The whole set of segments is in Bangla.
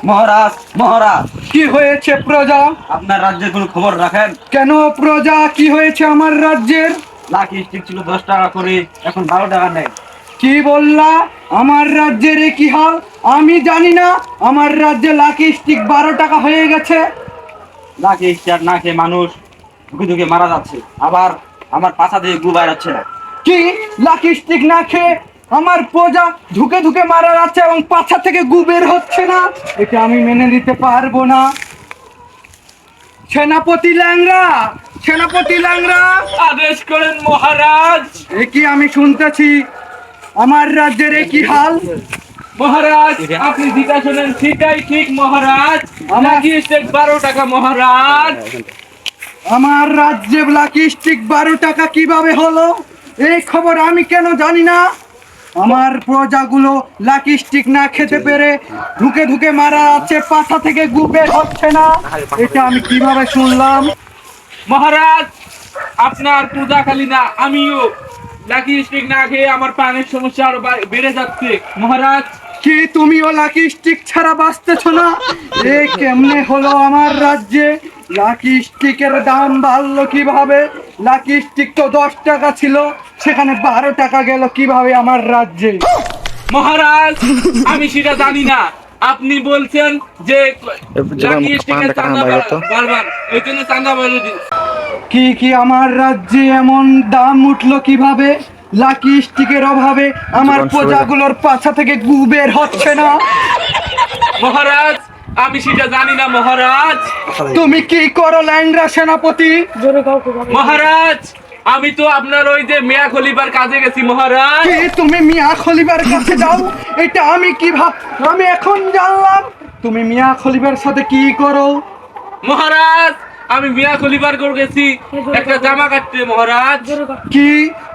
মহারাজ, মহারাজ, কি হয়েছে প্রজা? আপনার রাজ্যের কোনো খবর রাখেন? কেন প্রজা, কি হয়েছে আমার রাজ্যের? লাকি স্টিক ছিল 10 টাকা করে, এখন 12 টাকা নেই। কি বললা? আমার রাজ্যের এ কি হাল? আমি জানি না আমার রাজ্যে লাকি স্টিক 12 টাকা হয়ে গেছে। লাকি স্টিক না খেয়ে মানুষ ধুকে ধুকে মারা যাচ্ছে, আবার আমার পাছা দিয়ে গু বাইরাচ্ছে না। কি? লাকি স্টিক না খেয়ে আমার প্রজা ধুকে ধুকে মারা যাচ্ছে এবং পাছা থেকে গু বের হচ্ছে না? এটা আমি মেনে নিতে পারবো না। সেনাপতি ল্যাংড়া, সেনাপতি ল্যাংড়া, আদেশ করেন মহারাজ। এ কি আমি শুনতেছি? আমার রাজ্যের এ কি হাল? মহারাজ, আপনি যেটা শোনেন সেটাই ঠিক মহারাজ। লাকি স্টেক 12 টাকা মহারাজ। আমার রাজ্যে লাকি স্টিক 12 টাকা কিভাবে হলো? এই খবর আমি কেন জানি না? আমার প্রজাগুলো লাকি স্টিক না খেতে পেরে ধুকে ধুকে মারা আছে, পাছা থেকে গু বের হচ্ছে না। এটা আমি কিভাবে শুনলাম? মহারাজ, আপনার পূজা খালি না, আমিও লাকি স্টিক না খেয়ে আমার পানের সমস্যা আরো বেড়ে যাচ্ছে মহারাজ। কি তুমিও লাকি স্টিক ছাড়া বাঁচতেছ না? এ কেমনে হলো আমার রাজ্যে? লাকি স্টিকের দাম বাড়লো কিভাবে? লাকি স্টিক তো 10 টাকা ছিল, সেখানে 12 টাকা গেল কিভাবে আমার রাজ্যে? মহারাজ, আমি সেটা জানি না। আপনি বলছেন যে লাকি স্টিকের চাঁদা বারবার, এই জন্য চাঁদা বাড়িয়ে দিন। কি কি আমার রাজ্যে এমন দাম উঠলো কিভাবে? লাকি স্টিকের অভাবে আমার প্রজাগুলোর পাছা থেকে গু বের হচ্ছে না। মহারাজ, আমি সেটা জানি না মহারাজ। তুমি কি করো ল্যাংড়া সেনাপতি? মহারাজ, আমি তো আপনার ওই যে মেয়া খলিফার কাজে গেছি মহারাজ। কি তুমি মিয়া খলিফার কাছে যাও? এটা আমি আমি এখন জানলাম তুমি মিয়া খলিফার সাথে কি করো। মহারাজ, আমি মিয়া খলিফার করে গেছি একটা জামা কাটতে মহারাজ। কি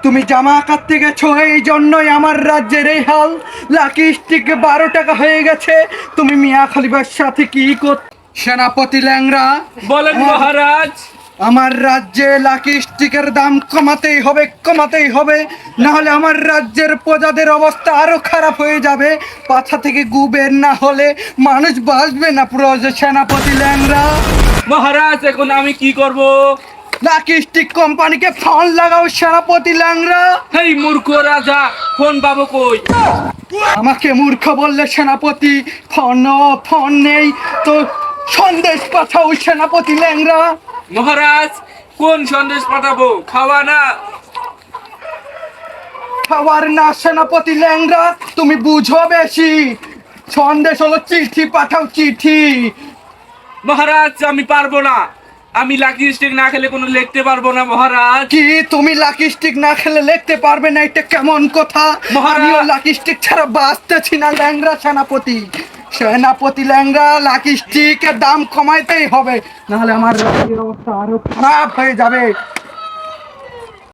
তুমি জামা কাটতে গেছো? এই জন্যই আমার রাজ্যের এই হাল। লাকি স্টিক 12 টাকা হয়ে গেছে। তুমি মিয়া খলিফার সাথে কি কর? সেনাপতি ল্যাংড়া, বলেন মহারাজ। আমার রাজ্যে লাকি স্টিকের দাম কমাতেই হবে, কমাতেই হবে, না হলে আমার রাজ্যের প্রজাদের অবস্থা আরো খারাপ হয়ে যাবে। পাছা থেকে গু বের না হলে মানুষ বাঁচবে না। সেনাপতি ল্যাংড়া, মহারাজ, এখন আমি কি করব? লাকি স্টিক কোম্পানিকে ফোন লাগাও সেনাপতি ল্যাংড়া। হেই মূর্খ রাজা, ফোন পাবো কই? আমাকে মূর্খ বললে সেনাপতি? ফোন নেই তো সন্দেশ পাঠাও সেনাপতি ল্যাংড়া। মহারাজ, কোন সন্দেশ পাঠাবো? খাওয়া না? খাবার না সেনাপতি ল্যাংড়া, তুমি বুঝো বেশি। সন্দেশ হলো চিঠি, পাঠাও চিঠি। মহারাজ, আমি পারবো না। আমি লাকি স্টিক না খেলে কোনো লিখতে পারবো না মহারাজ। কি তুমি লাকি স্টিক না খেলে লিখতে পারবে না? এটা কেমন কথা? মহারাজ, আমিও লাকি স্টিক ছাড়া বাঁচতেছি না ল্যাংড়া সেনাপতি। সেনাপতি ল্যাংড়া, লাকি স্টিকের দাম কমাইতেই হবে, নাহলে আমার রাজ্যের অবস্থা আরো খারাপ হয়ে যাবে।